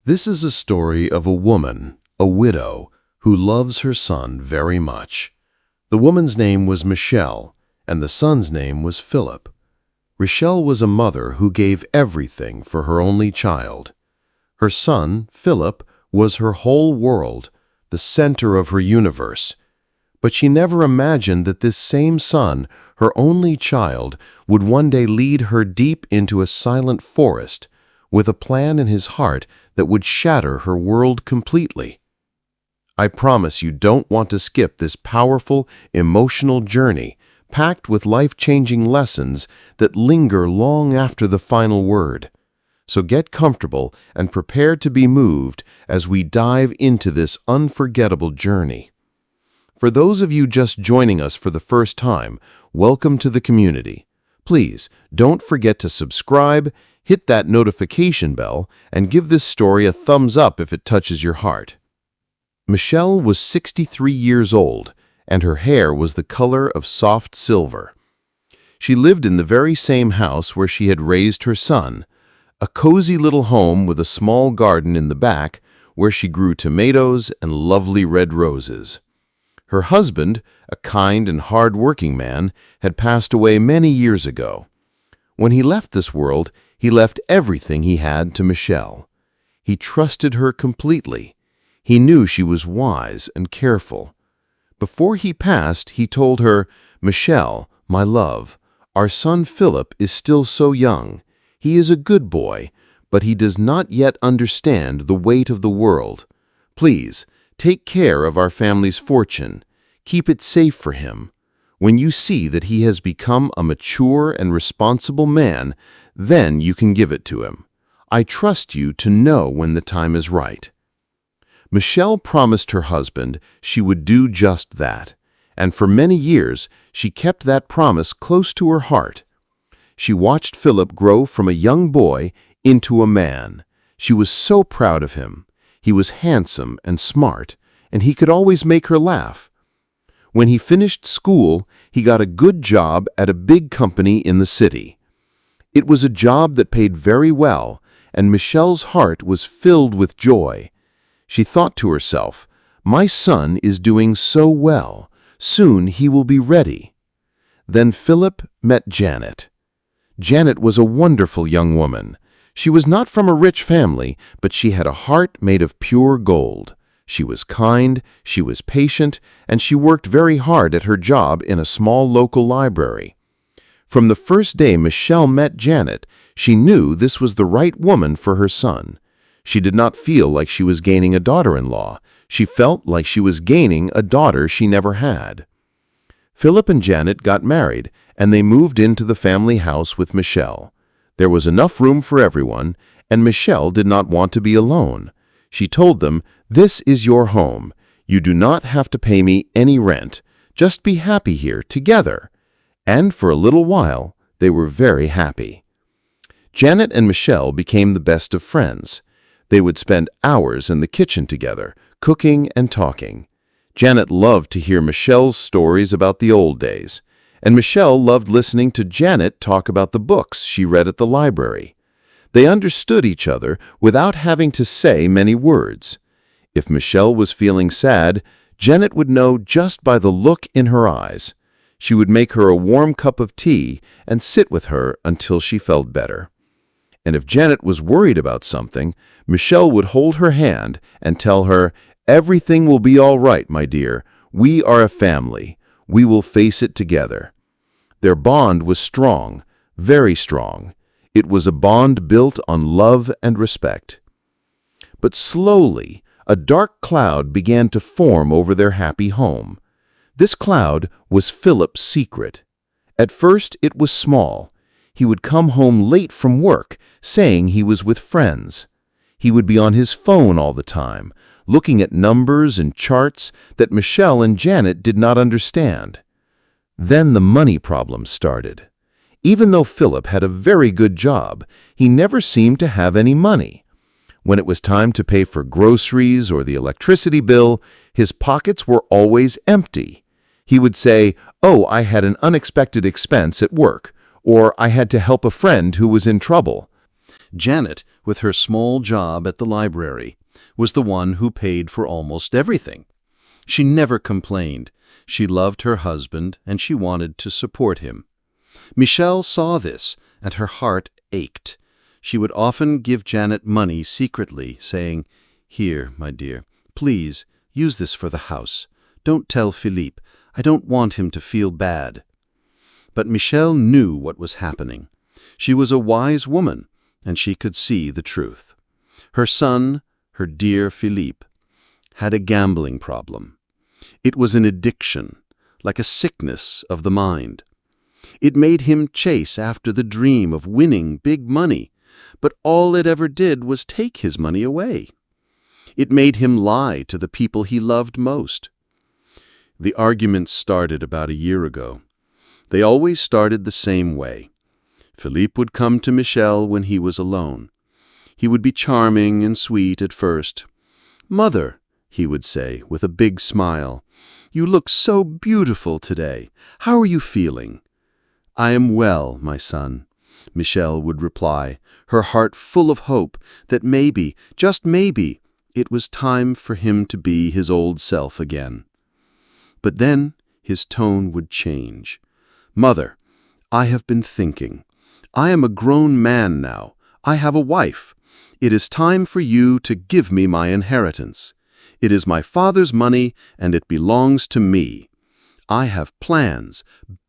This is a story of a woman, a widow, who loves her son very much. The woman's name was Michelle, and the son's name was Philip. Michelle was a mother who gave everything for her only child. Her son, Philip, was her whole world, the center of her universe. But she never imagined that this same son, her only child, would one day lead her deep into a silent forest with a plan in his heart that would shatter her world completely. I promise you don't want to skip this powerful, emotional journey packed with life-changing lessons that linger long after the final word. So get comfortable and prepare to be moved as we dive into this unforgettable journey. For those of you just joining us for the first time, welcome to the community. Please don't forget to subscribe, hit that notification bell, and give this story a thumbs up if it touches your heart. Michelle was 63 years old, and her hair was the color of soft silver. She lived in the very same house where she had raised her son, a cozy little home with a small garden in the back where she grew tomatoes and lovely red roses. Her husband, a kind and hard-working man, had passed away many years ago. When he left this world, he left everything he had to Michelle. He trusted her completely. He knew she was wise and careful. Before he passed, he told her, "Michelle, my love, our son Philip is still so young. He is a good boy, but he does not yet understand the weight of the world. Please, take care of our family's fortune. Keep it safe for him. When you see that he has become a mature and responsible man, then you can give it to him. I trust you to know when the time is right." Michelle promised her husband she would do just that, and for many years she kept that promise close to her heart. She watched Philip grow from a young boy into a man. She was so proud of him. He was handsome and smart, and he could always make her laugh. When he finished school, he got a good job at a big company in the city. It was a job that paid very well, and Michelle's heart was filled with joy. She thought to herself, "My son is doing so well. Soon he will be ready." Then Philip met Janet. Janet was a wonderful young woman. She was not from a rich family, but she had a heart made of pure gold. She was kind, she was patient, and she worked very hard at her job in a small local library. From the first day Michelle met Janet, she knew this was the right woman for her son. She did not feel like she was gaining a daughter-in-law. She felt like she was gaining a daughter she never had. Philip and Janet got married, and they moved into the family house with Michelle. There was enough room for everyone, and Michelle did not want to be alone. She told them, "This is your home. You do not have to pay me any rent. Just be happy here together." And for a little while, they were very happy. Janet and Michelle became the best of friends. They would spend hours in the kitchen together, cooking and talking. Janet loved to hear Michelle's stories about the old days, and Michelle loved listening to Janet talk about the books she read at the library. They understood each other without having to say many words. If Michelle was feeling sad, Janet would know just by the look in her eyes. She would make her a warm cup of tea and sit with her until she felt better. And if Janet was worried about something, Michelle would hold her hand and tell her, "Everything will be all right, my dear. We are a family. We will face it together." Their bond was strong, very strong. It was a bond built on love and respect. But slowly, a dark cloud began to form over their happy home. This cloud was Philip's secret. At first, it was small. He would come home late from work, saying he was with friends. He would be on his phone all the time, looking at numbers and charts that Michelle and Janet did not understand. Then the money problem started. Even though Philip had a very good job, he never seemed to have any money. When it was time to pay for groceries or the electricity bill, his pockets were always empty. He would say, "Oh, I had an unexpected expense at work," or "I had to help a friend who was in trouble." Janet with her small job at the library, was the one who paid for almost everything. She never complained. She loved her husband and she wanted to support him. Michelle saw this, and her heart ached. She would often give Janet money secretly, saying, "Here, my dear, please, use this for the house. Don't tell Philippe. I don't want him to feel bad." But Michelle knew what was happening. She was a wise woman, and she could see the truth. Her son, her dear Philippe, had a gambling problem. It was an addiction, like a sickness of the mind. It made him chase after the dream of winning big money, but all it ever did was take his money away. It made him lie to the people he loved most. The arguments started about a year ago. They always started the same way. Philippe would come to Michelle when he was alone. He would be charming and sweet at first. "Mother," he would say with a big smile, "you look so beautiful today. How are you feeling?" "I am well, my son," Michelle would reply, her heart full of hope that maybe, just maybe, it was time for him to be his old self again. But then his tone would change. "Mother, I have been thinking. I am a grown man now. I have a wife. It is time for you to give me my inheritance. It is my father's money, and it belongs to me. I have plans,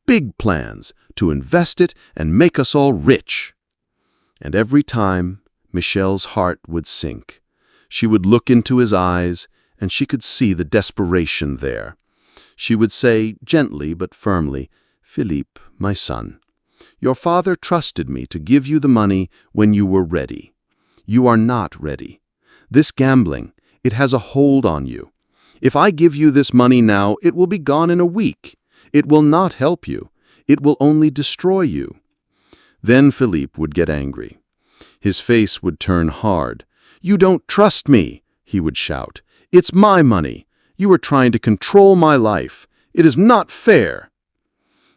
big plans, to invest it and make us all rich." And every time, Michelle's heart would sink. She would look into his eyes, and she could see the desperation there. She would say, gently but firmly, "Philippe, my son, your father trusted me to give you the money when you were ready. You are not ready. This gambling, it has a hold on you. If I give you this money now, it will be gone in a week. It will not help you. It will only destroy you." Then Philippe would get angry. His face would turn hard. "You don't trust me," he would shout. "It's my money. You are trying to control my life. It is not fair."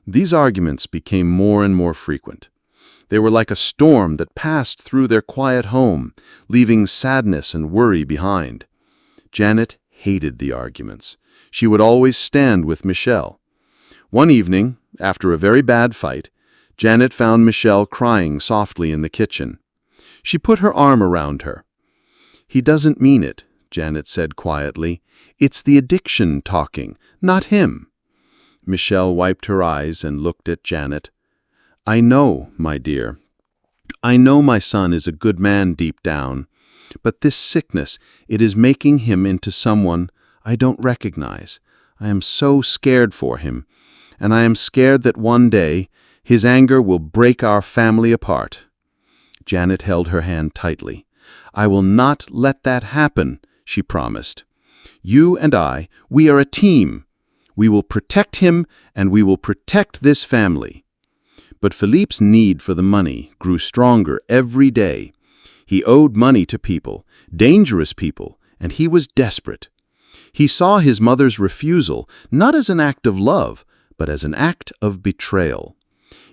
These arguments became more and more frequent. They were like a storm that passed through their quiet home, leaving sadness and worry behind. Janet hated the arguments. She would always stand with Michelle. One evening, after a very bad fight, Janet found Michelle crying softly in the kitchen. She put her arm around her. "He doesn't mean it," Janet said quietly. "It's the addiction talking, not him." Michelle wiped her eyes and looked at Janet. "I know, my dear. I know my son is a good man deep down, but this sickness, it is making him into someone I don't recognize. I am so scared for him, and I am scared that one day his anger will break our family apart." Janet held her hand tightly. "I will not let that happen," she promised. "You and I, we are a team. We will protect him, and we will protect this family." But Philippe's need for the money grew stronger every day. He owed money to people, dangerous people, and he was desperate. He saw his mother's refusal not as an act of love, but as an act of betrayal.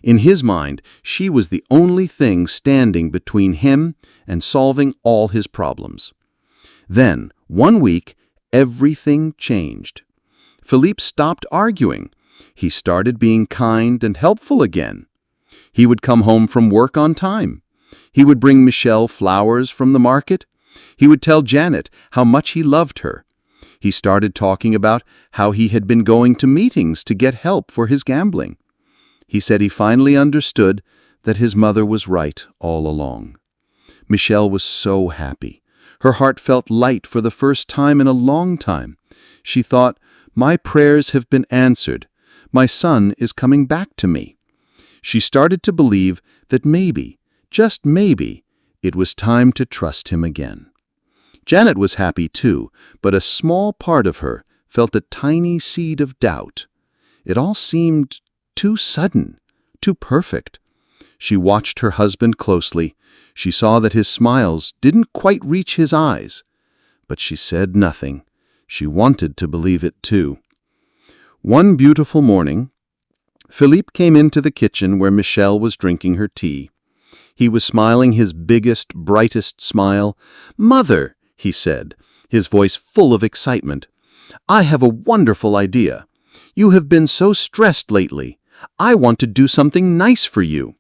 In his mind, she was the only thing standing between him and solving all his problems. Then, one week, everything changed. Philippe stopped arguing. He started being kind and helpful again. He would come home from work on time. He would bring Michelle flowers from the market. He would tell Janet how much he loved her. He started talking about how he had been going to meetings to get help for his gambling. He said he finally understood that his mother was right all along. Michelle was so happy. Her heart felt light for the first time in a long time. She thought, "My prayers have been answered. My son is coming back to me." She started to believe that maybe, just maybe, it was time to trust him again. Janet was happy too, but a small part of her felt a tiny seed of doubt. It all seemed too sudden, too perfect. She watched her husband closely. She saw that his smiles didn't quite reach his eyes. But she said nothing. She wanted to believe it too. One beautiful morning, Philippe came into the kitchen where Michelle was drinking her tea. He was smiling his biggest, brightest smile. "Mother," he said, his voice full of excitement, "I have a wonderful idea. You have been so stressed lately. I want to do something nice for you.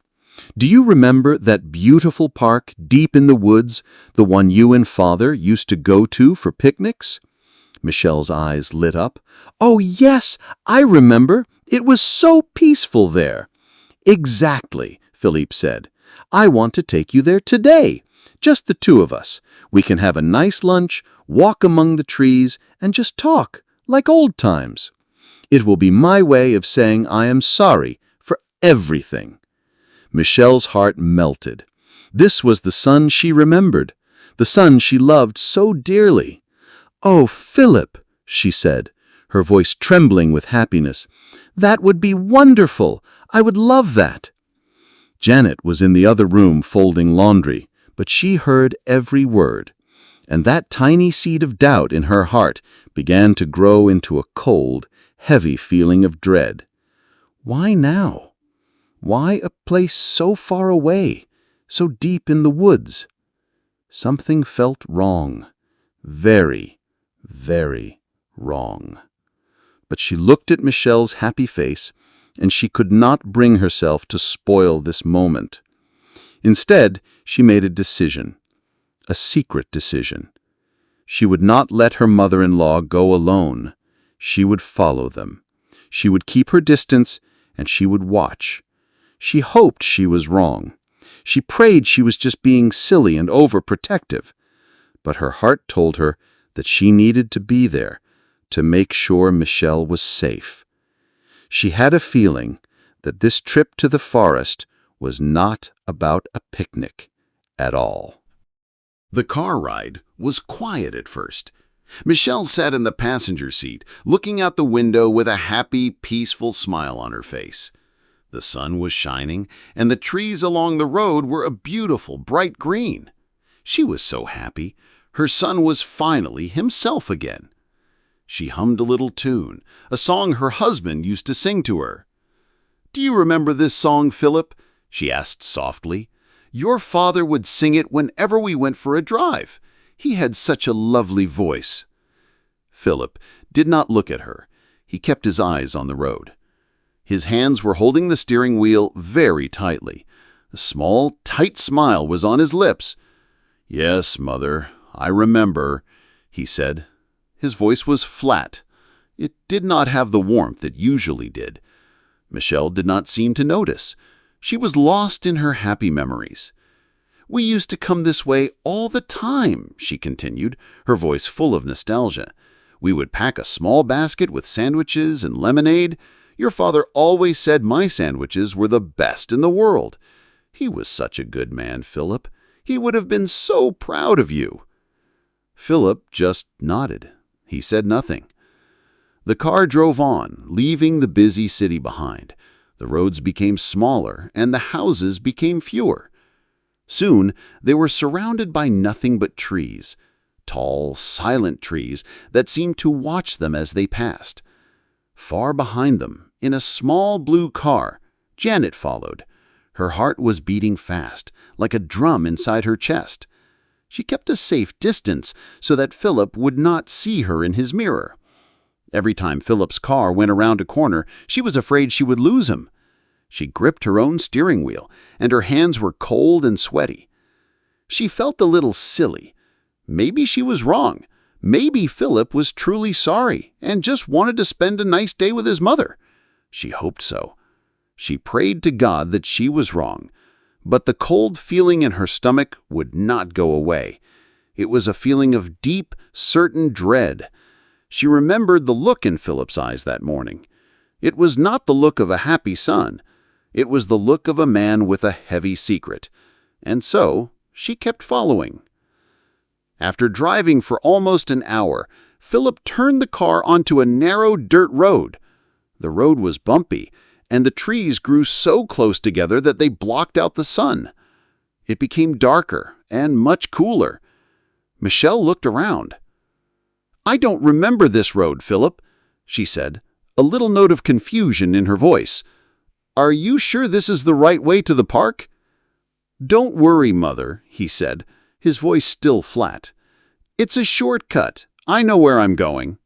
Do you remember that beautiful park deep in the woods, the one you and Father used to go to for picnics?" Michelle's eyes lit up. "Oh, yes, I remember. It was so peaceful there." "Exactly," Philippe said. "I want to take you there today. Just the two of us. We can have a nice lunch, walk among the trees, and just talk, like old times. It will be my way of saying I am sorry for everything." Michelle's heart melted. This was the son she remembered, the son she loved so dearly. "Oh, Philip," she said, her voice trembling with happiness, "that would be wonderful. I would love that." Janet was in the other room folding laundry, but she heard every word, and that tiny seed of doubt in her heart began to grow into a cold, heavy feeling of dread. Why now? Why a place so far away, so deep in the woods? Something felt wrong. Very, very wrong. But she looked at Michelle's happy face, and she could not bring herself to spoil this moment. Instead, she made a decision, a secret decision. She would not let her mother-in-law go alone. She would follow them. She would keep her distance, and she would watch. She hoped she was wrong. She prayed she was just being silly and overprotective. But her heart told her that she needed to be there to make sure Michelle was safe. She had a feeling that this trip to the forest was not about a picnic at all. The car ride was quiet at first. Michelle sat in the passenger seat, looking out the window with a happy, peaceful smile on her face. The sun was shining, and the trees along the road were a beautiful, bright green. She was so happy. Her son was finally himself again. She hummed a little tune, a song her husband used to sing to her. "Do you remember this song, Philip?" she asked softly. "Your father would sing it whenever we went for a drive. He had such a lovely voice." Philip did not look at her. He kept his eyes on the road. His hands were holding the steering wheel very tightly. A small, tight smile was on his lips. "Yes, Mother, I remember," he said. His voice was flat. It did not have the warmth it usually did. Michelle did not seem to notice. She was lost in her happy memories. "We used to come this way all the time," she continued, her voice full of nostalgia. "We would pack a small basket with sandwiches and lemonade. Your father always said my sandwiches were the best in the world. He was such a good man, Philip. He would have been so proud of you." Philip just nodded. He said nothing. The car drove on, leaving the busy city behind. The roads became smaller, and the houses became fewer. Soon, they were surrounded by nothing but trees, tall, silent trees that seemed to watch them as they passed. Far behind them, in a small blue car, Janet followed. Her heart was beating fast, like a drum inside her chest. She kept a safe distance so that Philip would not see her in his mirror. Every time Philip's car went around a corner, she was afraid she would lose him. She gripped her own steering wheel, and her hands were cold and sweaty. She felt a little silly. Maybe she was wrong. Maybe Philip was truly sorry and just wanted to spend a nice day with his mother. She hoped so. She prayed to God that she was wrong. But the cold feeling in her stomach would not go away. It was a feeling of deep, certain dread. She remembered the look in Philip's eyes that morning. It was not the look of a happy son. It was the look of a man with a heavy secret. And so she kept following. After driving for almost an hour, Philip turned the car onto a narrow dirt road. The road was bumpy, and the trees grew so close together that they blocked out the sun. It became darker and much cooler. Michelle looked around. "I don't remember this road, Philip," she said, a little note of confusion in her voice. "Are you sure this is the right way to the park?" "Don't worry, Mother," he said, his voice still flat. "It's a shortcut. I know where I'm going."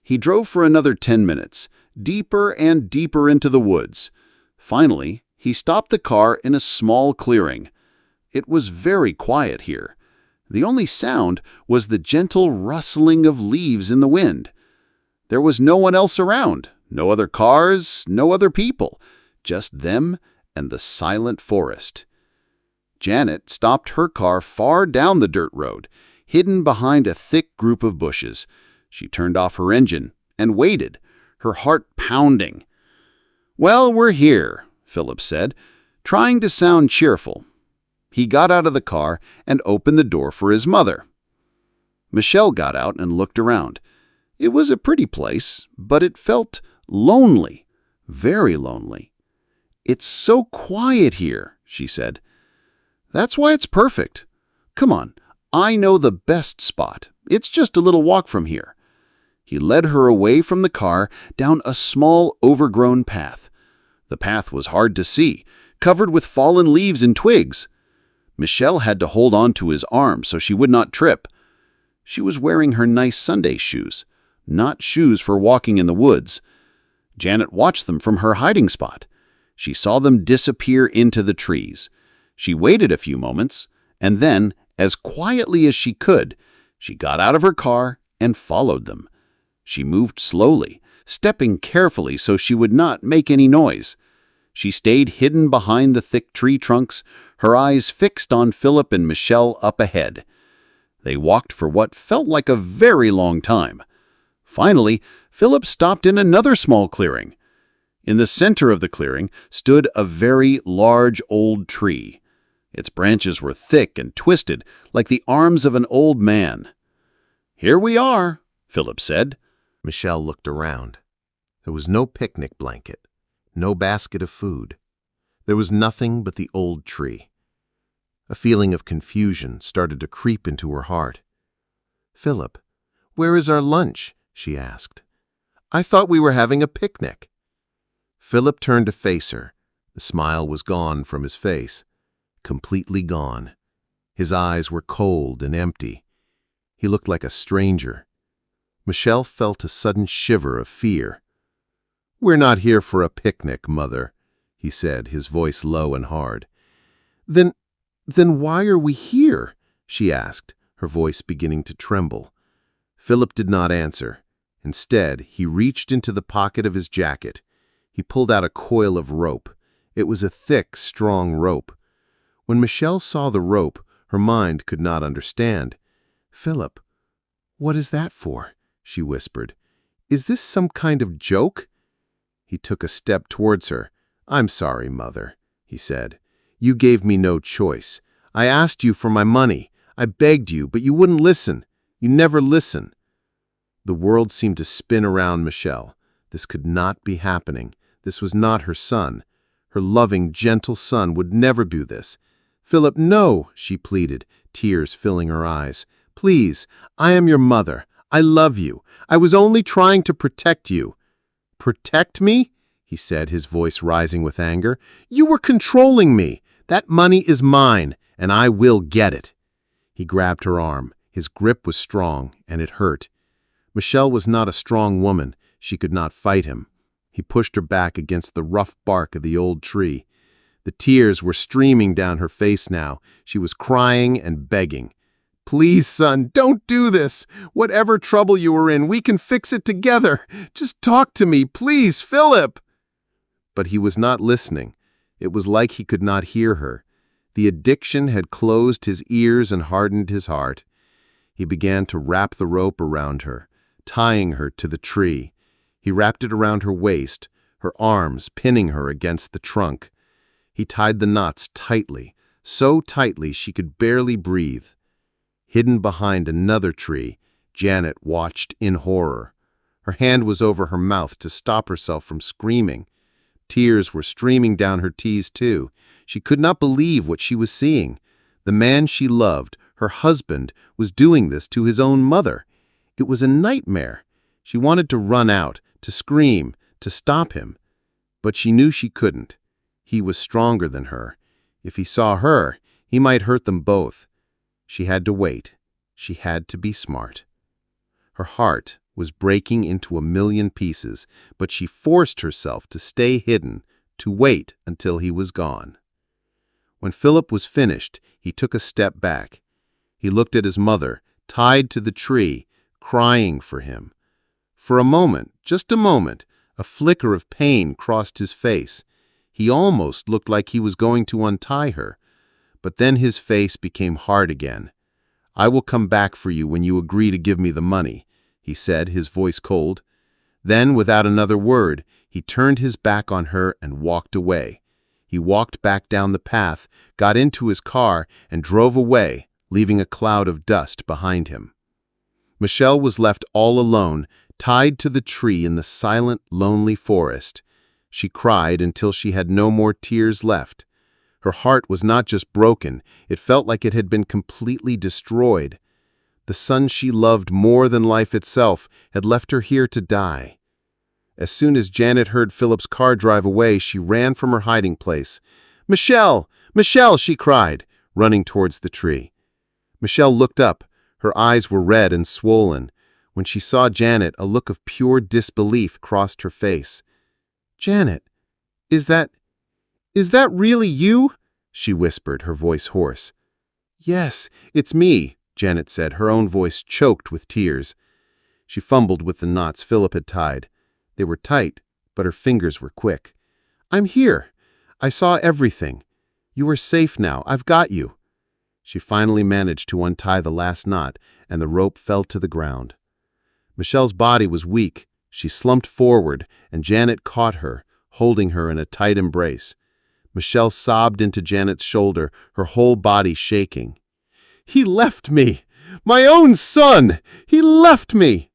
He drove for another 10 minutes, deeper and deeper into the woods. Finally, he stopped the car in a small clearing. It was very quiet here. The only sound was the gentle rustling of leaves in the wind. There was no one else around, no other cars, no other people, just them and the silent forest. Janet stopped her car far down the dirt road, hidden behind a thick group of bushes. She turned off her engine and waited, her heart pounding. "Well, we're here," Philip said, trying to sound cheerful. He got out of the car and opened the door for his mother. Michelle got out and looked around. It was a pretty place, but it felt lonely, very lonely. "It's so quiet here," she said. "That's why it's perfect. Come on, I know the best spot. It's just a little walk from here." He led her away from the car down a small, overgrown path. The path was hard to see, covered with fallen leaves and twigs. Michelle had to hold on to his arm so she would not trip. She was wearing her nice Sunday shoes, not shoes for walking in the woods. Janet watched them from her hiding spot. She saw them disappear into the trees. She waited a few moments, and then, as quietly as she could, she got out of her car and followed them. She moved slowly, stepping carefully so she would not make any noise. She stayed hidden behind the thick tree trunks, her eyes fixed on Philip and Michelle up ahead. They walked for what felt like a very long time. Finally, Philip stopped in another small clearing. In the center of the clearing stood a very large old tree. Its branches were thick and twisted, like the arms of an old man. "Here we are," Philip said. Michelle looked around. There was no picnic blanket, no basket of food. There was nothing but the old tree. A feeling of confusion started to creep into her heart. "Philip, where is our lunch?" she asked. "I thought we were having a picnic." Philip turned to face her. The smile was gone from his face, completely gone. His eyes were cold and empty. He looked like a stranger. Michelle felt a sudden shiver of fear. "We're not here for a picnic, Mother," he said, his voice low and hard. Then why are we here?" she asked, her voice beginning to tremble. Philip did not answer. Instead, he reached into the pocket of his jacket. He pulled out a coil of rope. It was a thick, strong rope. When Michelle saw the rope, her mind could not understand. "Philip, what is that for?" she whispered. "Is this some kind of joke?" He took a step towards her. "I'm sorry, Mother," he said. "You gave me no choice. I asked you for my money. I begged you, but you wouldn't listen. You never listen." The world seemed to spin around Michelle. This could not be happening. This was not her son. Her loving, gentle son would never do this. "Philip, no," she pleaded, tears filling her eyes. "Please, I am your mother. I love you. I was only trying to protect you." "Protect me?" he said, his voice rising with anger. "You were controlling me. That money is mine, and I will get it." He grabbed her arm. His grip was strong, and it hurt. Michelle was not a strong woman. She could not fight him. He pushed her back against the rough bark of the old tree. The tears were streaming down her face now. She was crying and begging. "Please, son, don't do this. Whatever trouble you are in, we can fix it together. Just talk to me, please, Philip." But he was not listening. It was like he could not hear her. The addiction had closed his ears and hardened his heart. He began to wrap the rope around her, tying her to the tree. He wrapped it around her waist, her arms pinning her against the trunk. He tied the knots tightly, so tightly she could barely breathe. Hidden behind another tree, Janet watched in horror. Her hand was over her mouth to stop herself from screaming. Tears were streaming down her teeth, too. She could not believe what she was seeing. The man she loved, her husband, was doing this to his own mother. It was a nightmare. She wanted to run out, to scream, to stop him. But she knew she couldn't. He was stronger than her. If he saw her, he might hurt them both. She had to wait. She had to be smart. Her heart was breaking into a million pieces, but she forced herself to stay hidden, to wait until he was gone. When Philip was finished, he took a step back. He looked at his mother, tied to the tree, crying for him. For a moment, just a moment, a flicker of pain crossed his face. He almost looked like he was going to untie her. But then his face became hard again. "I will come back for you when you agree to give me the money," he said, his voice cold. Then, without another word, he turned his back on her and walked away. He walked back down the path, got into his car, and drove away, leaving a cloud of dust behind him. Michelle was left all alone, tied to the tree in the silent, lonely forest. She cried until she had no more tears left. Her heart was not just broken, it felt like it had been completely destroyed. The son she loved more than life itself had left her here to die. As soon as Janet heard Philip's car drive away, she ran from her hiding place. "Michelle! Michelle!" she cried, running towards the tree. Michelle looked up. Her eyes were red and swollen. When she saw Janet, a look of pure disbelief crossed her face. "Janet, is that really you?" she whispered, her voice hoarse. "Yes, it's me," Janet said, her own voice choked with tears. She fumbled with the knots Philip had tied. They were tight, but her fingers were quick. "I'm here. I saw everything. You are safe now. I've got you." She finally managed to untie the last knot, and the rope fell to the ground. Michelle's body was weak. She slumped forward, and Janet caught her, holding her in a tight embrace. Michelle sobbed into Janet's shoulder, her whole body shaking. "He left me! My own son! He left me!"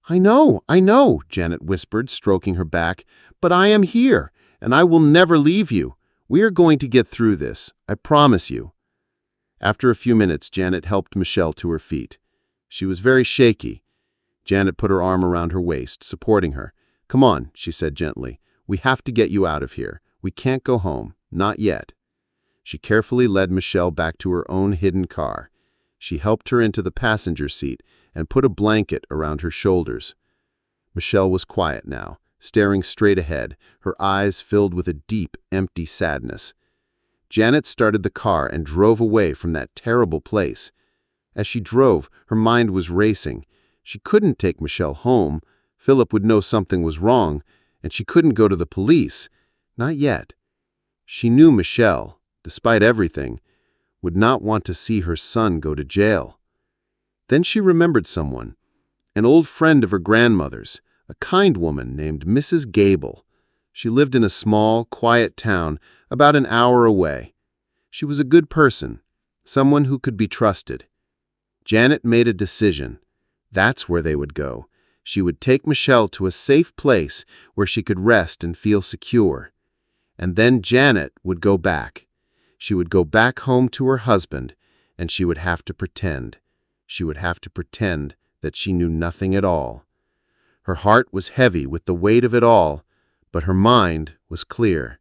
I know," Janet whispered, stroking her back, "but I am here, and I will never leave you. We are going to get through this, I promise you." After a few minutes, Janet helped Michelle to her feet. She was very shaky. Janet put her arm around her waist, supporting her. "Come on," she said gently. "We have to get you out of here. We can't go home. Not yet." She carefully led Michelle back to her own hidden car. She helped her into the passenger seat and put a blanket around her shoulders. Michelle was quiet now, staring straight ahead, her eyes filled with a deep, empty sadness. Janet started the car and drove away from that terrible place. As she drove, her mind was racing. She couldn't take Michelle home. Philip would know something was wrong, and she couldn't go to the police. Not yet. She knew Michelle, despite everything, would not want to see her son go to jail. Then she remembered someone, an old friend of her grandmother's, a kind woman named Mrs. Gable. She lived in a small, quiet town about an hour away. She was a good person, someone who could be trusted. Janet made a decision. That's where they would go. She would take Michelle to a safe place where she could rest and feel secure. And then Janet would go back. She would go back home to her husband, and she would have to pretend. She would have to pretend that she knew nothing at all. Her heart was heavy with the weight of it all, but her mind was clear.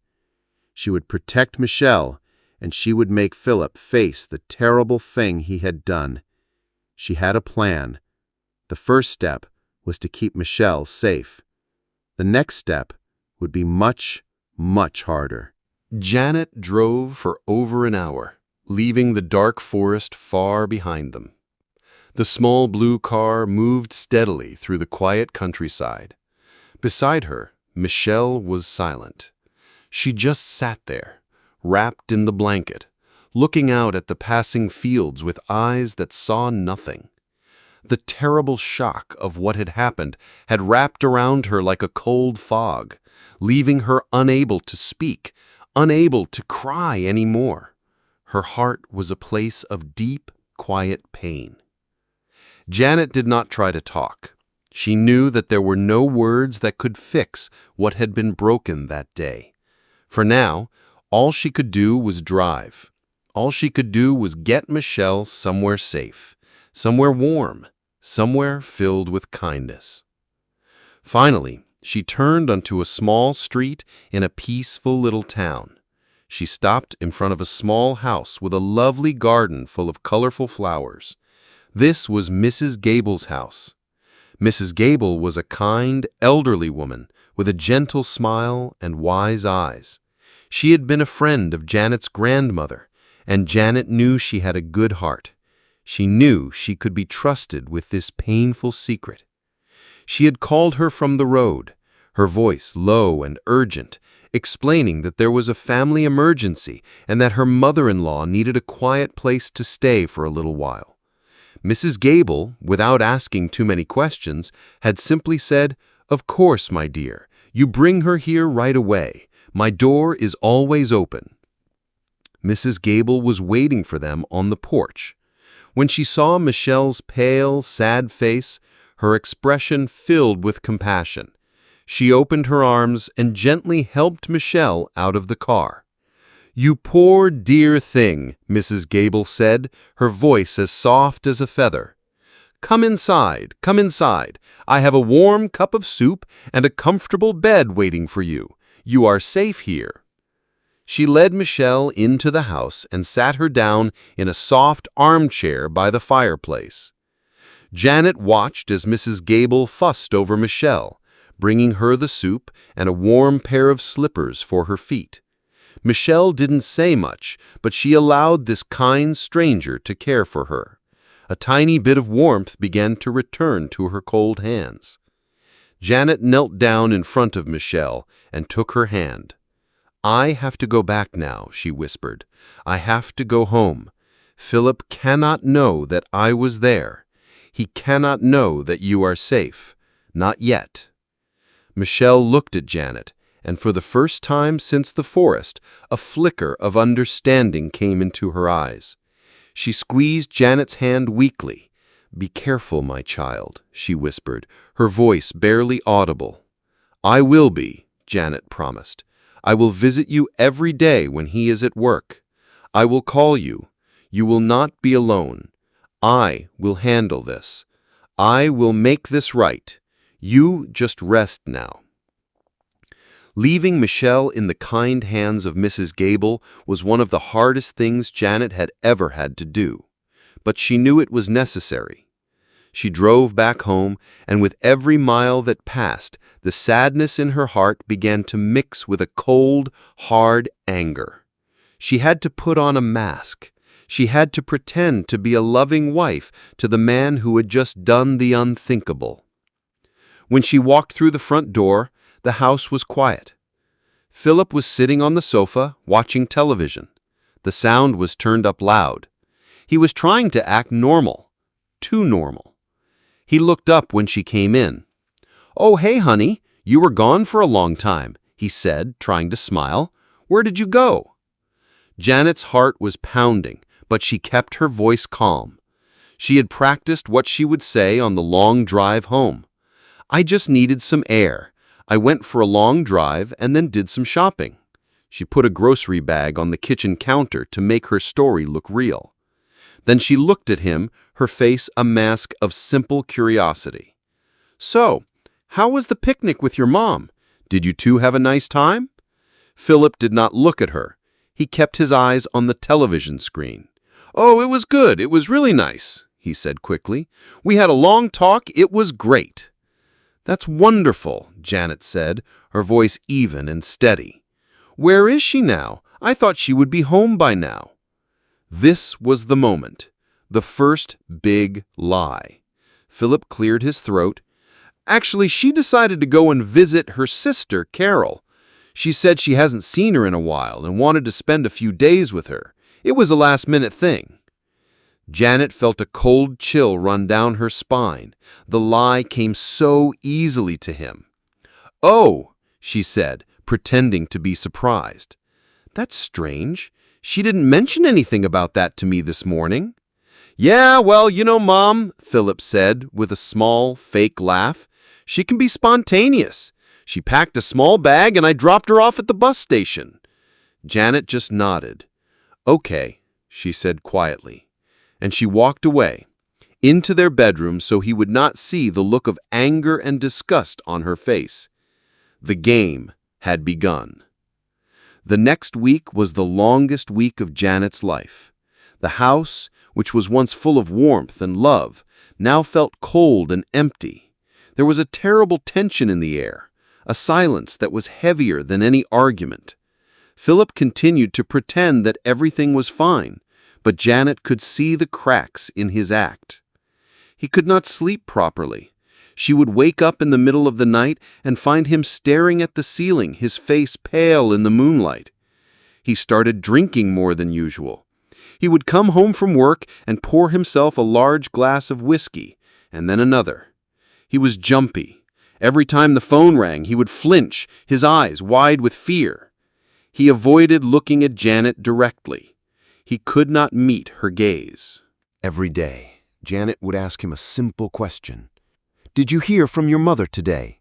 She would protect Michelle, and she would make Philip face the terrible thing he had done. She had a plan. The first step was to keep Michelle safe. The next step would be much, much harder. Janet drove for over an hour, leaving the dark forest far behind them. The small blue car moved steadily through the quiet countryside. Beside her, Michelle was silent. She just sat there, wrapped in the blanket, looking out at the passing fields with eyes that saw nothing. The terrible shock of what had happened had wrapped around her like a cold fog, leaving her unable to speak, unable to cry anymore. Her heart was a place of deep, quiet pain. Janet did not try to talk. She knew that there were no words that could fix what had been broken that day. For now, all she could do was drive. All she could do was get Michelle somewhere safe, somewhere warm, somewhere filled with kindness. Finally, she turned onto a small street in a peaceful little town. She stopped in front of a small house with a lovely garden full of colorful flowers. This was Mrs. Gable's house. Mrs. Gable was a kind, elderly woman with a gentle smile and wise eyes. She had been a friend of Janet's grandmother, and Janet knew she had a good heart. She knew she could be trusted with this painful secret. She had called her from the road, her voice low and urgent, explaining that there was a family emergency and that her mother-in-law needed a quiet place to stay for a little while. Mrs. Gable, without asking too many questions, had simply said, "Of course, my dear. You bring her here right away. My door is always open." Mrs. Gable was waiting for them on the porch. When she saw Michelle's pale, sad face, her expression filled with compassion. She opened her arms and gently helped Michelle out of the car. "You poor dear thing," Mrs. Gable said, her voice as soft as a feather. Come inside. I have a warm cup of soup and a comfortable bed waiting for you. You are safe here." She led Michelle into the house and sat her down in a soft armchair by the fireplace. Janet watched as Mrs. Gable fussed over Michelle, bringing her the soup and a warm pair of slippers for her feet. Michelle didn't say much, but she allowed this kind stranger to care for her. A tiny bit of warmth began to return to her cold hands. Janet knelt down in front of Michelle and took her hand. "I have to go back now," she whispered. "I have to go home. Philip cannot know that I was there. He cannot know that you are safe. Not yet." Michelle looked at Janet, and for the first time since the forest, a flicker of understanding came into her eyes. She squeezed Janet's hand weakly. "Be careful, my child," she whispered, her voice barely audible. "I will be," Janet promised. "I will visit you every day when he is at work. I will call you. You will not be alone. I will handle this. I will make this right. You just rest now." Leaving Michelle in the kind hands of Mrs. Gable was one of the hardest things Janet had ever had to do, but she knew it was necessary. She drove back home, and with every mile that passed, the sadness in her heart began to mix with a cold, hard anger. She had to put on a mask. She had to pretend to be a loving wife to the man who had just done the unthinkable. When she walked through the front door, the house was quiet. Philip was sitting on the sofa, watching television. The sound was turned up loud. He was trying to act normal. Too normal. He looked up when she came in. "Oh, hey, honey, you were gone for a long time," he said, trying to smile. "Where did you go?" Janet's heart was pounding, but she kept her voice calm. She had practiced what she would say on the long drive home. "I just needed some air. I went for a long drive and then did some shopping." She put a grocery bag on the kitchen counter to make her story look real. Then she looked at him, her face a mask of simple curiosity. "So, how was the picnic with your mom? Did you two have a nice time?" Philip did not look at her. He kept his eyes on the television screen. "Oh, it was good. It was really nice," he said quickly. "We had a long talk. It was great." "That's wonderful," Janet said, her voice even and steady. "Where is she now? I thought she would be home by now." This was the moment. The first big lie. Philip cleared his throat. "Actually, she decided to go and visit her sister, Carol. She said she hasn't seen her in a while and wanted to spend a few days with her. It was a last-minute thing." Janet felt a cold chill run down her spine. The lie came so easily to him. "Oh," she said, pretending to be surprised. "That's strange. She didn't mention anything about that to me this morning." "Yeah, well, you know, Mom," Philip said with a small, fake laugh. "She can be spontaneous. She packed a small bag and I dropped her off at the bus station." Janet just nodded. "Okay," she said quietly. And she walked away, into their bedroom so he would not see the look of anger and disgust on her face. The game had begun. The next week was the longest week of Janet's life. The house, which was once full of warmth and love, now felt cold and empty. There was a terrible tension in the air, a silence that was heavier than any argument. Philip continued to pretend that everything was fine, but Janet could see the cracks in his act. He could not sleep properly. She would wake up in the middle of the night and find him staring at the ceiling, his face pale in the moonlight. He started drinking more than usual. He would come home from work and pour himself a large glass of whiskey, and then another. He was jumpy. Every time the phone rang, he would flinch, his eyes wide with fear. He avoided looking at Janet directly. He could not meet her gaze. Every day, Janet would ask him a simple question. "Did you hear from your mother today?"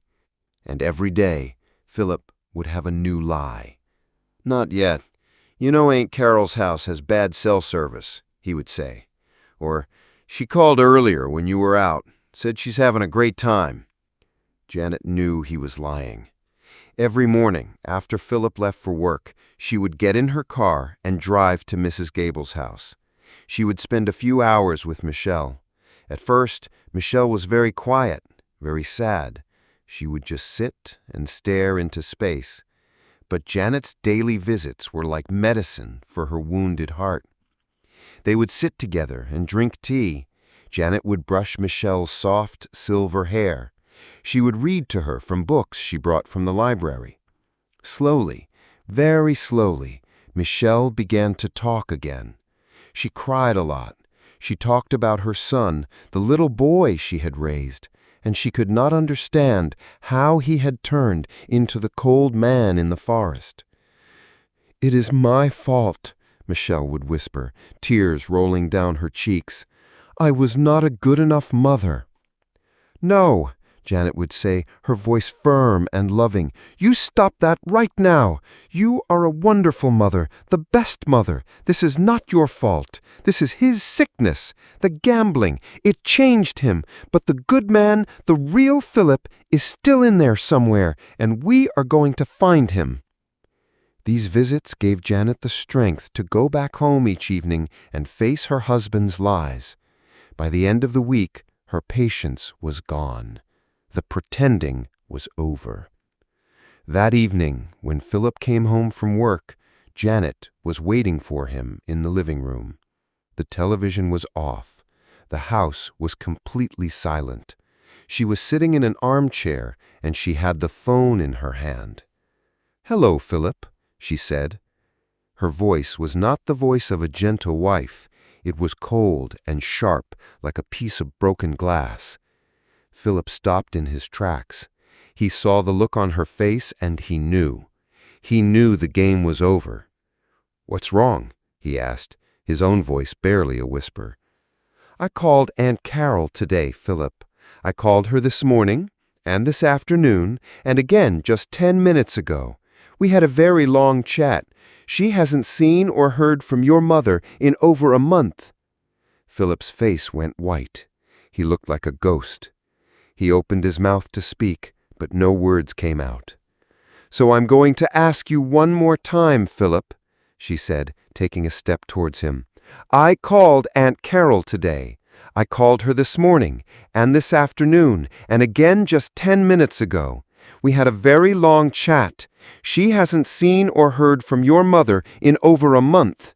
And every day, Philip would have a new lie. "Not yet. You know Aunt Carol's house has bad cell service," he would say. Or, "She called earlier when you were out, said she's having a great time." Janet knew he was lying. Every morning, after Philip left for work, she would get in her car and drive to Mrs. Gable's house. She would spend a few hours with Michelle. At first, Michelle was very quiet, very sad. She would just sit and stare into space. But Janet's daily visits were like medicine for her wounded heart. They would sit together and drink tea. Janet would brush Michelle's soft, silver hair. She would read to her from books she brought from the library. Slowly, very slowly, Michelle began to talk again. She cried a lot. She talked about her son, the little boy she had raised, and she could not understand how he had turned into the cold man in the forest. "It is my fault," Michelle would whisper, tears rolling down her cheeks. "I was not a good enough mother." "No," Janet would say, her voice firm and loving. "You stop that right now. You are a wonderful mother, the best mother. This is not your fault. This is his sickness, the gambling. It changed him. But the good man, the real Philip, is still in there somewhere, and we are going to find him." These visits gave Janet the strength to go back home each evening and face her husband's lies. By the end of the week, her patience was gone. The pretending was over. That evening, when Philip came home from work, Janet was waiting for him in the living room. The television was off. The house was completely silent. She was sitting in an armchair, and she had the phone in her hand. "Hello, Philip," she said. Her voice was not the voice of a gentle wife. It was cold and sharp, like a piece of broken glass. Philip stopped in his tracks. He saw the look on her face, and he knew. He knew the game was over. "What's wrong?" he asked, his own voice barely a whisper. "I called Aunt Carol today, Philip. I called her this morning, and this afternoon, and again just 10 minutes ago. We had a very long chat. She hasn't seen or heard from your mother in over a month." Philip's face went white. He looked like a ghost. He opened his mouth to speak, but no words came out. "So I'm going to ask you one more time, Philip," she said, taking a step towards him. "I called Aunt Carol today. I called her this morning, and this afternoon, and again just 10 minutes ago. We had a very long chat. She hasn't seen or heard from your mother in over a month."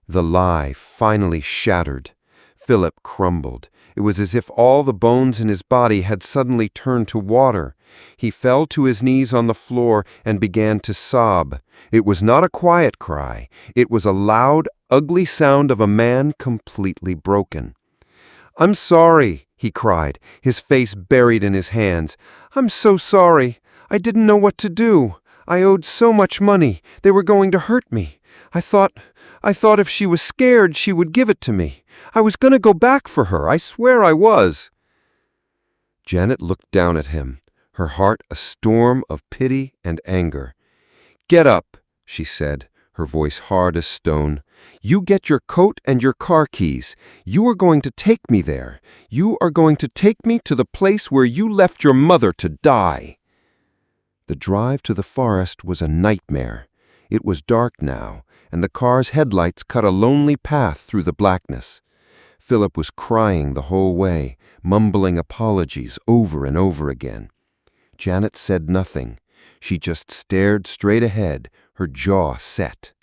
The lie finally shattered. Philip crumbled. It was as if all the bones in his body had suddenly turned to water. He fell to his knees on the floor and began to sob. It was not a quiet cry. It was a loud, ugly sound of a man completely broken. "I'm sorry," he cried, his face buried in his hands. "I'm so sorry. I didn't know what to do. I owed so much money. They were going to hurt me. I thought if she was scared, she would give it to me. I was going to go back for her. I swear I was." Janet looked down at him, her heart a storm of pity and anger. "Get up," she said, her voice hard as stone. "You get your coat and your car keys. You are going to take me there. You are going to take me to the place where you left your mother to die." The drive to the forest was a nightmare. It was dark now, and the car's headlights cut a lonely path through the blackness. Philip was crying the whole way, mumbling apologies over and over again. Janet said nothing. She just stared straight ahead, her jaw set.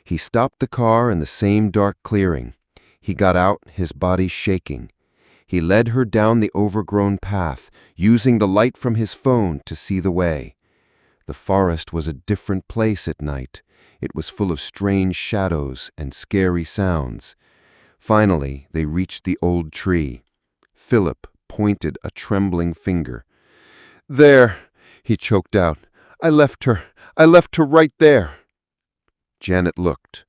He stopped the car in the same dark clearing. He got out, his body shaking. He led her down the overgrown path, using the light from his phone to see the way. The forest was a different place at night. It was full of strange shadows and scary sounds. Finally, they reached the old tree. Philip pointed a trembling finger. "There," he choked out. I left her right there." Janet looked.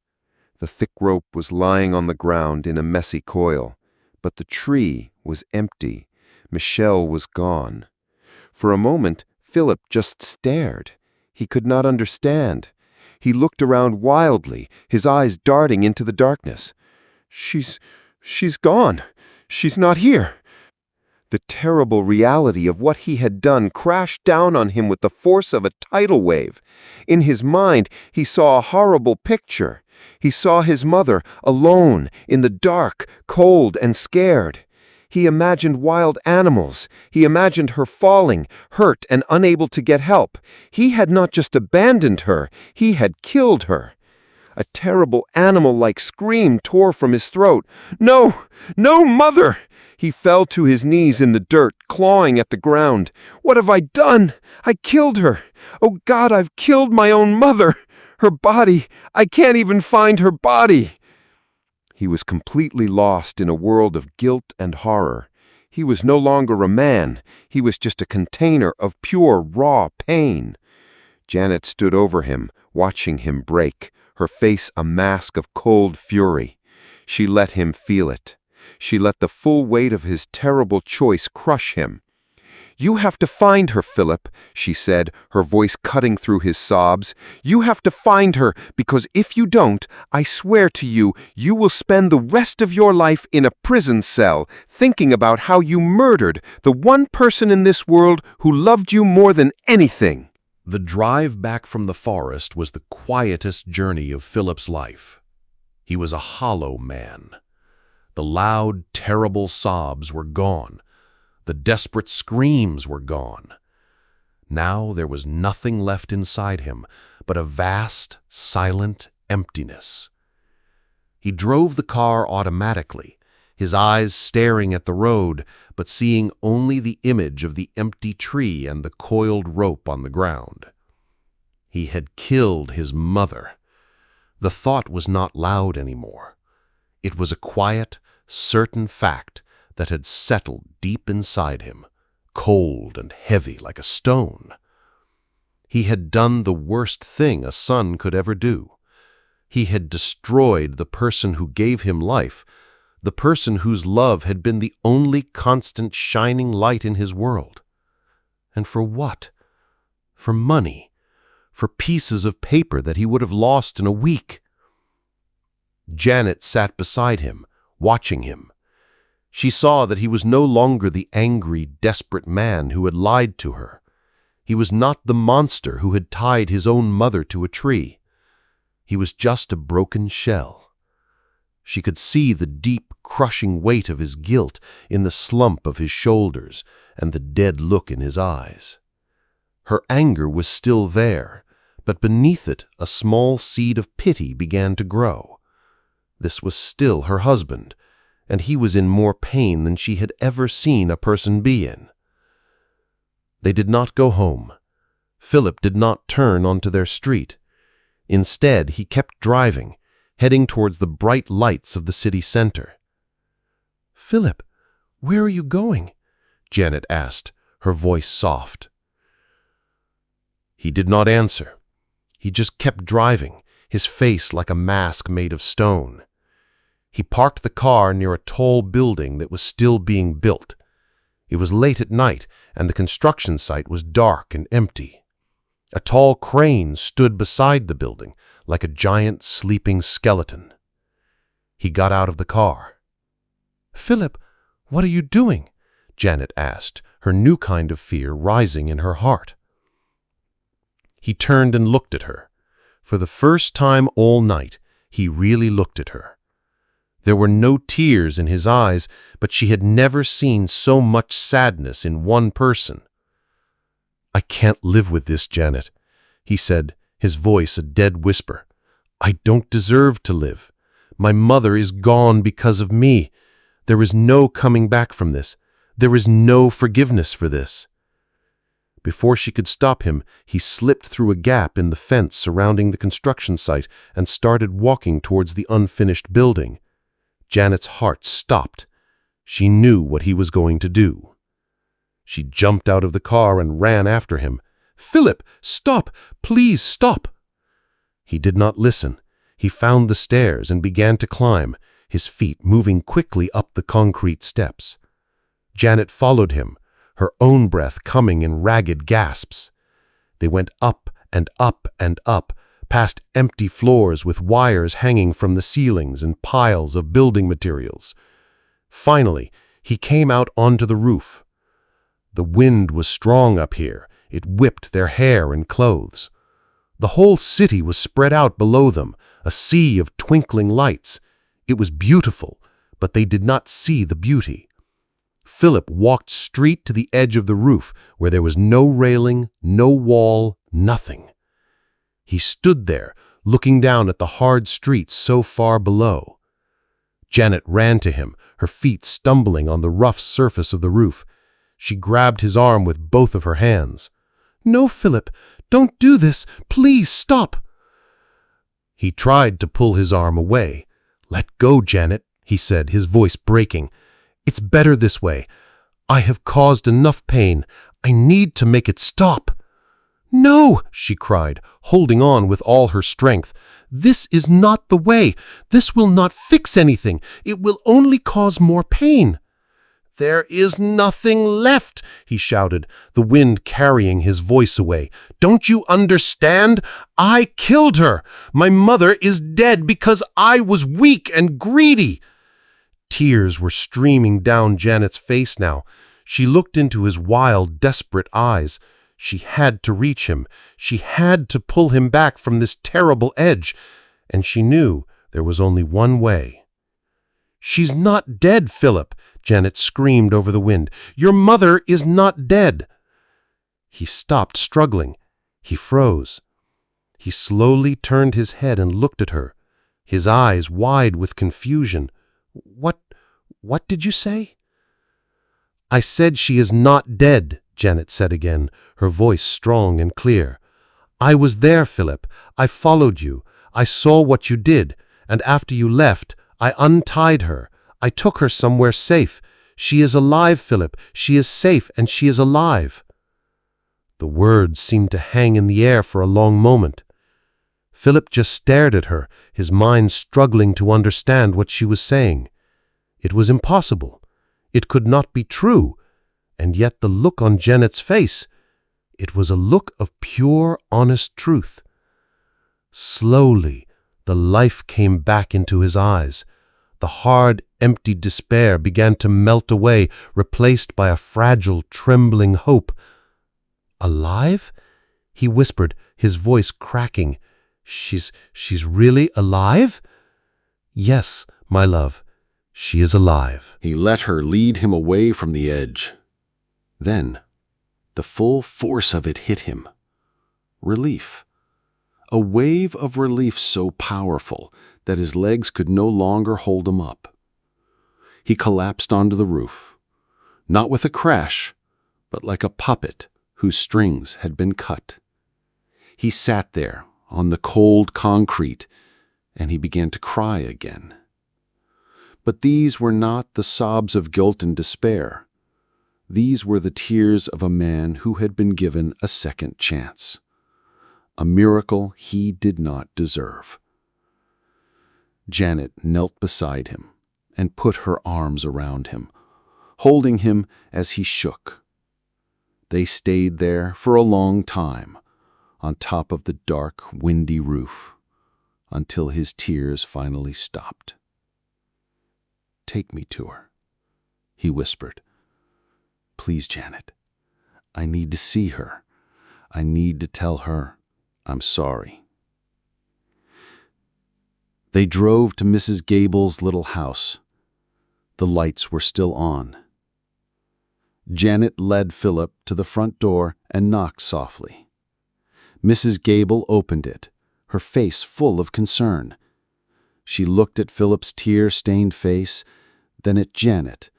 The thick rope was lying on the ground in a messy coil, but the tree was empty. Michelle was gone. For a moment, Philip just stared. He could not understand. He looked around wildly, his eyes darting into the darkness. She's gone. She's not here." The terrible reality of what he had done crashed down on him with the force of a tidal wave. In his mind, he saw a horrible picture. He saw his mother, alone, in the dark, cold and scared. He imagined wild animals. He imagined her falling, hurt and unable to get help. He had not just abandoned her, he had killed her. A terrible animal-like scream tore from his throat. "No! No, Mother!" He fell to his knees in the dirt, clawing at the ground. "What have I done? I killed her! Oh God, I've killed my own mother! Her body! I can't even find her body!" He was completely lost in a world of guilt and horror. He was no longer a man. He was just a container of pure, raw pain. Janet stood over him, watching him break, her face a mask of cold fury. She let him feel it. She let the full weight of his terrible choice crush him. "You have to find her, Philip," she said, her voice cutting through his sobs. "You have to find her, because if you don't, I swear to you, you will spend the rest of your life in a prison cell, thinking about how you murdered the one person in this world who loved you more than anything." The drive back from the forest was the quietest journey of Philip's life. He was a hollow man. The loud, terrible sobs were gone. The desperate screams were gone. Now there was nothing left inside him but a vast, silent emptiness. He drove the car automatically, his eyes staring at the road, but seeing only the image of the empty tree and the coiled rope on the ground. He had killed his mother. The thought was not loud anymore. It was a quiet, certain fact that had settled deep inside him, cold and heavy like a stone. He had done the worst thing a son could ever do. He had destroyed the person who gave him life, the person whose love had been the only constant shining light in his world. And for what? For money, for pieces of paper that he would have lost in a week. Janet sat beside him, watching him. She saw that he was no longer the angry, desperate man who had lied to her. He was not the monster who had tied his own mother to a tree. He was just a broken shell. She could see the deep, crushing weight of his guilt in the slump of his shoulders and the dead look in his eyes. Her anger was still there, but beneath it a small seed of pity began to grow. This was still her husband, and he was in more pain than she had ever seen a person be in. They did not go home. Philip did not turn onto their street. Instead, he kept driving, heading towards the bright lights of the city center. "Philip, where are you going?" Janet asked, her voice soft. He did not answer. He just kept driving, his face like a mask made of stone. He parked the car near a tall building that was still being built. It was late at night, and the construction site was dark and empty. A tall crane stood beside the building, like a giant sleeping skeleton. He got out of the car. "Philip, what are you doing?" Janet asked, her new kind of fear rising in her heart. He turned and looked at her. For the first time all night, he really looked at her. There were no tears in his eyes, but she had never seen so much sadness in one person. "I can't live with this, Janet," he said, his voice a dead whisper. "I don't deserve to live. My mother is gone because of me. There is no coming back from this. There is no forgiveness for this." Before she could stop him, he slipped through a gap in the fence surrounding the construction site and started walking towards the unfinished building. Janet's heart stopped. She knew what he was going to do. She jumped out of the car and ran after him. "Philip, stop! Please stop!" He did not listen. He found the stairs and began to climb, his feet moving quickly up the concrete steps. Janet followed him, her own breath coming in ragged gasps. They went up and up and up, past empty floors with wires hanging from the ceilings and piles of building materials. Finally, he came out onto the roof. The wind was strong up here. It whipped their hair and clothes. The whole city was spread out below them, a sea of twinkling lights. It was beautiful, but they did not see the beauty. Philip walked straight to the edge of the roof, where there was no railing, no wall, nothing. He stood there, looking down at the hard streets so far below. Janet ran to him, her feet stumbling on the rough surface of the roof. She grabbed his arm with both of her hands. "No, Philip, don't do this. Please stop." He tried to pull his arm away. "Let go, Janet," he said, his voice breaking. "It's better this way. I have caused enough pain. I need to make it stop." "No," she cried, holding on with all her strength. "This is not the way. This will not fix anything. It will only cause more pain." "There is nothing left," he shouted, the wind carrying his voice away. "Don't you understand? I killed her. My mother is dead because I was weak and greedy." Tears were streaming down Janet's face now. She looked into his wild, desperate eyes. She had to reach him. She had to pull him back from this terrible edge. And she knew there was only one way. "She's not dead, Philip," Janet screamed over the wind. "Your mother is not dead." He stopped struggling. He froze. He slowly turned his head and looked at her, his eyes wide with confusion. What did you say?" "I said she is not dead," Janet said again, her voice strong and clear. "I was there, Philip. I followed you. I saw what you did, and after you left, I untied her. I took her somewhere safe. She is alive, Philip. She is safe, and she is alive." The words seemed to hang in the air for a long moment. Philip just stared at her, his mind struggling to understand what she was saying. It was impossible. It could not be true. And yet the look on Janet's face, it was a look of pure, honest truth. Slowly, the life came back into his eyes. The hard, empty despair began to melt away, replaced by a fragile, trembling hope. "Alive?" he whispered, his voice cracking. She's really alive?" "Yes, my love, she is alive." He let her lead him away from the edge. Then, the full force of it hit him. Relief. A wave of relief so powerful that his legs could no longer hold him up. He collapsed onto the roof, not with a crash, but like a puppet whose strings had been cut. He sat there on the cold concrete, and he began to cry again. But these were not the sobs of guilt and despair. These were the tears of a man who had been given a second chance, a miracle he did not deserve. Janet knelt beside him and put her arms around him, holding him as he shook. They stayed there for a long time, on top of the dark, windy roof, until his tears finally stopped. "Take me to her," he whispered. "Please, Janet. I need to see her. I need to tell her I'm sorry." They drove to Mrs. Gable's little house. The lights were still on. Janet led Philip to the front door and knocked softly. Mrs. Gable opened it, her face full of concern. She looked at Philip's tear-stained face, then at Janet,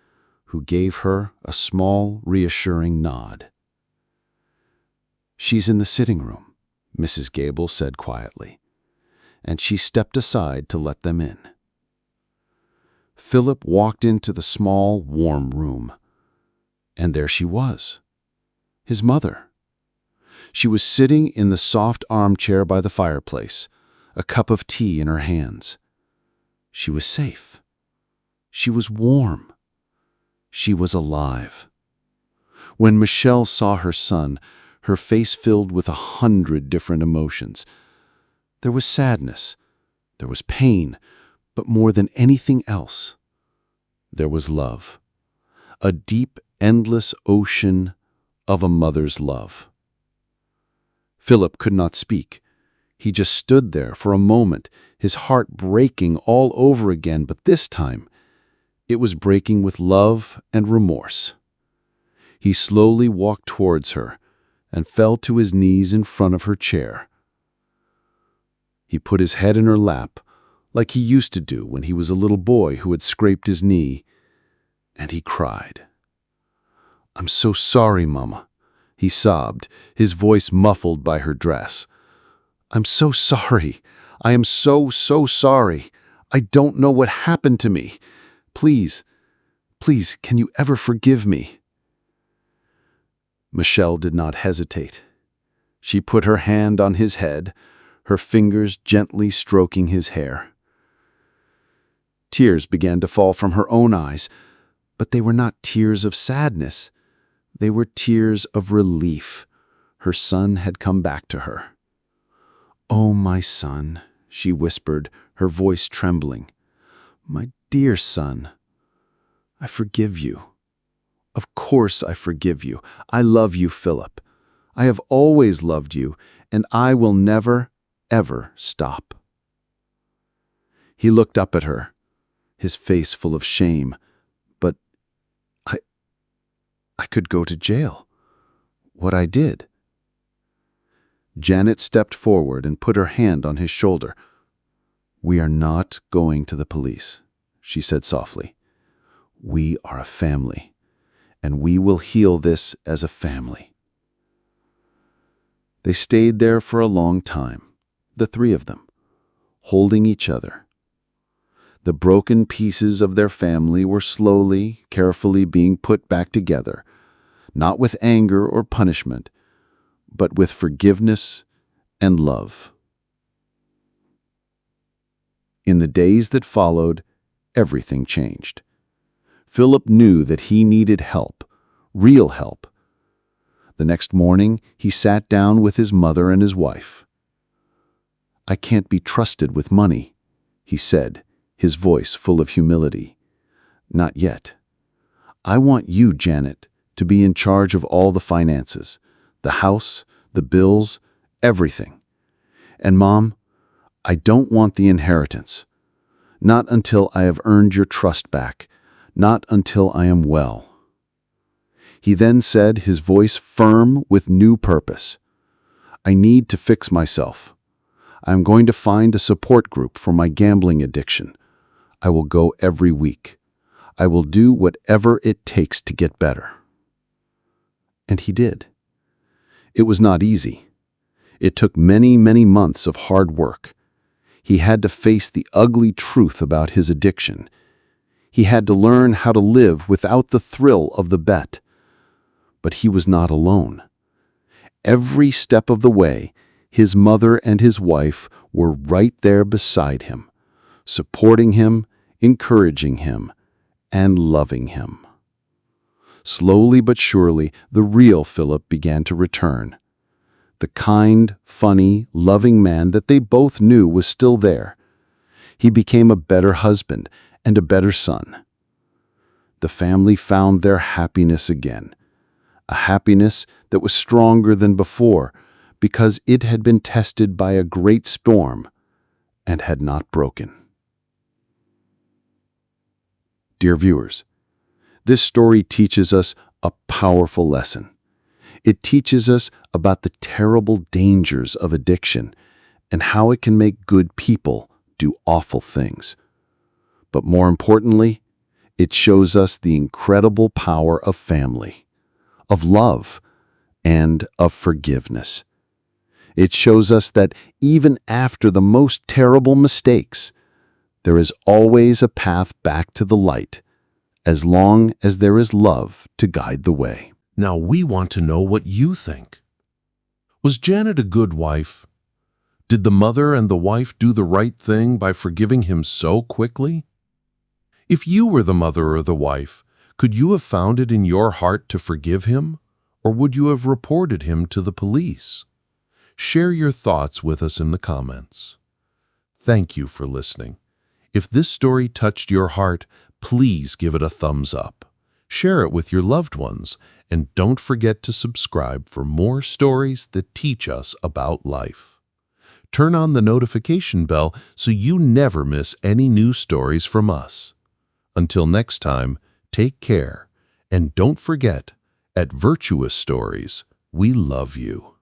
who gave her a small, reassuring nod. "She's in the sitting room," Mrs. Gable said quietly, and she stepped aside to let them in. Philip walked into the small, warm room, and there she was, his mother. She was sitting in the soft armchair by the fireplace, a cup of tea in her hands. She was safe. She was warm. She was alive. When Michelle saw her son, her face filled with 100 different emotions. There was sadness, there was pain, but more than anything else, there was love. A deep, endless ocean of a mother's love. Philip could not speak. He just stood there for a moment, his heart breaking all over again, but this time it was breaking with love and remorse. He slowly walked towards her and fell to his knees in front of her chair. He put his head in her lap, like he used to do when he was a little boy who had scraped his knee, and he cried. "I'm so sorry, Mama," he sobbed, his voice muffled by her dress. "I'm so sorry. I am so sorry. I don't know what happened to me. Please, please, can you ever forgive me?" Michelle did not hesitate. She put her hand on his head, her fingers gently stroking his hair. Tears began to fall from her own eyes, but they were not tears of sadness. They were tears of relief. Her son had come back to her. "Oh, my son," she whispered, her voice trembling. "My dear son, I forgive you. Of course I forgive you. I love you, Philip. I have always loved you, and I will never, ever stop." He looked up at her, his face full of shame. "But I could go to jail. What I did." Janet stepped forward and put her hand on his shoulder. "We are not going to the police," she said softly. "We are a family, and we will heal this as a family." They stayed there for a long time, the three of them, holding each other. The broken pieces of their family were slowly, carefully being put back together, not with anger or punishment, but with forgiveness and love. In the days that followed, everything changed. Philip knew that he needed help, real help. The next morning, he sat down with his mother and his wife. "I can't be trusted with money," he said, his voice full of humility. "Not yet. I want you, Janet, to be in charge of all the finances, the house, the bills, everything. And Mom, I don't want the inheritance. Not until I have earned your trust back, not until I am well." He then said, his voice firm with new purpose, "I need to fix myself. I am going to find a support group for my gambling addiction. I will go every week. I will do whatever it takes to get better." And he did. It was not easy. It took many, many months of hard work. He had to face the ugly truth about his addiction. He had to learn how to live without the thrill of the bet. But he was not alone. Every step of the way, his mother and his wife were right there beside him, supporting him, encouraging him, and loving him. Slowly but surely, the real Philip began to return. The kind, funny, loving man that they both knew was still there. He became a better husband and a better son. The family found their happiness again, a happiness that was stronger than before because it had been tested by a great storm and had not broken. Dear viewers, this story teaches us a powerful lesson. It teaches us about the terrible dangers of addiction and how it can make good people do awful things. But more importantly, it shows us the incredible power of family, of love, and of forgiveness. It shows us that even after the most terrible mistakes, there is always a path back to the light, as long as there is love to guide the way. Now we want to know what you think. Was Janet a good wife? Did the mother and the wife do the right thing by forgiving him so quickly? If you were the mother or the wife, could you have found it in your heart to forgive him, or would you have reported him to the police? Share your thoughts with us in the comments. Thank you for listening. If this story touched your heart, please give it a thumbs up. Share it with your loved ones, and don't forget to subscribe for more stories that teach us about life. Turn on the notification bell so you never miss any new stories from us. Until next time, take care, and don't forget, at Virtuous Stories, we love you.